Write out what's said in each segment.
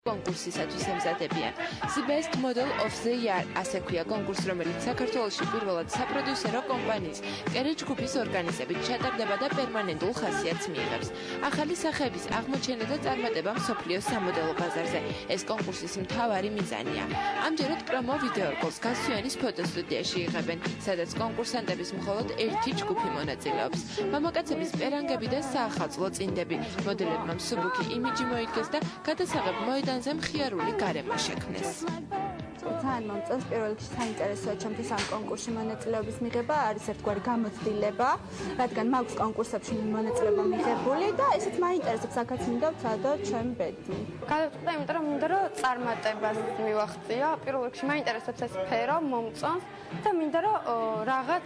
კონკურსისათვის ემზადებიან. The Best Model of the Year ასე ქვია კონკურსი, რომელიც საქართველოში პირველად საპროდიუსერო კომპანიის კერე ჯგუფის ორგანიზებით ჩატარდება და პერმანენტულ ხასიათს მიიღებს. ახალი სახეების აღმოჩენა და წარმატება მსოფლიოს სამოდელო ბაზარზე. ეს კონკურსის მთავარი მიზანია. ამჯერად პრომო ვიდეორგოლს გასვიანის ფოტოსტუდიაში იღებენ, სადაც კონკურსანტების მხოლოდ ერთი ჯგუფი მონაწილეობს. მამაკაცების პერანგები და საახალწლო წინდები. მოდელებმა მსუბუქი იმიჯი მოიგეს და გადასაღებ მოედანზე მხიარული გარემო შექმნეს. ძალიან მომწონს პირველ რიგში საინტერესოა ჩემთვის ამ კონკურსში მონაწილეობის მიღება, არის ერთგვარი გამოცდილება, რადგან მაქვს კონკურსებში მონაწილეობა მიღებული და ესეც მაინტერესებს, აქაც მინდა ვცადო ჩემ ბედი. გადავწყვიტე, იმიტომ რომ მინდა რომ წარმატებას მივახცია. პირველ რიგში მაინტერესებს ეს სფერო, მომწონს და მინდა რომ რაღაც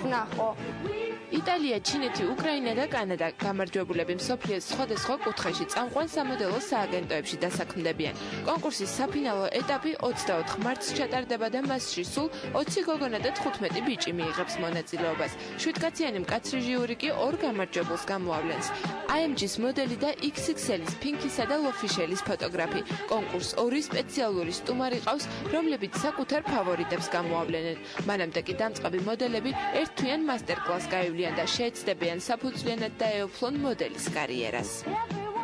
ვნახო. იტალია, ჩინეთი, უკრაინა და კანადა გამარჯვებულები მსოფლიოს სხვადასხვა კუთხეში წამყვან სამოდელო სააგენტოებში დასაქმდებიან. კონკურსის საფინალო ეტაპი 24 მარტს ჩატარდება და მასში სულ 20 გოგონა და 15 ბიჭი მიიღებს მონაწილეობას. 7-კაციანი მკაცრი ჟიური კი ორ გამარჯვებულს გამოავლენს. AMG-ის მოდელი და XXL-ის ფინკისა და ლოფიშელის ფოტოგრაფი. კონკურსს ორი სპეციალური სტუმარი ყავს, რომლებიც საკუთარ ფავორიტებს გამოავლენენ. მანამდე კი დამწყები მოდელები ერთთვიან მასტერკლასს გაივლიან და შეეცდებიან საფუძვლიანად დაეუფლონ მოდელის კარიერას.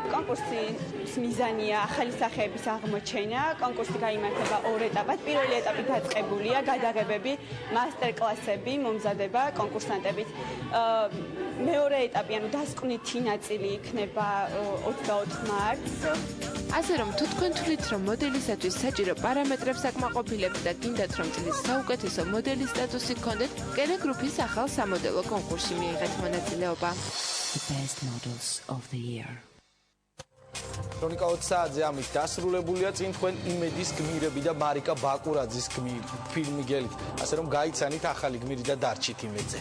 კონკურსის მიზანია ახალი სახეების აღმოჩენა. კონკურსი გაიმართება ორ ეტაპად. პირველი ეტაპი დაწყებულია, გადაღებები, მასტერკლასები, მომზადება კონკურსანტებით. მეორე ეტაპი, ანუ დასკვნითი ნაწილი იქნება 24 მარტს. ასე რომ თუ თქვენ თვლით, რომ მოდელისათვის საჭირო პარამეტრებს აკმაყოფილებთ და გინდათ, რომ წლის საუკეთესო მოდელის სტატუსი გქონდეთ, კერე გრუპის ახალ სამოდელო კონკურსში მიიღეთ მონაწილეობა. The Best Models of the Year. ქრონიკა 20 საათზე ამით დასრულებულია. წინ თქვენ იმედის გმირები და მარიკა ბაკურაძის ფილმი გელით. ასე რომ გაიცანით ახალი გმირი და დარჩით იმედზე.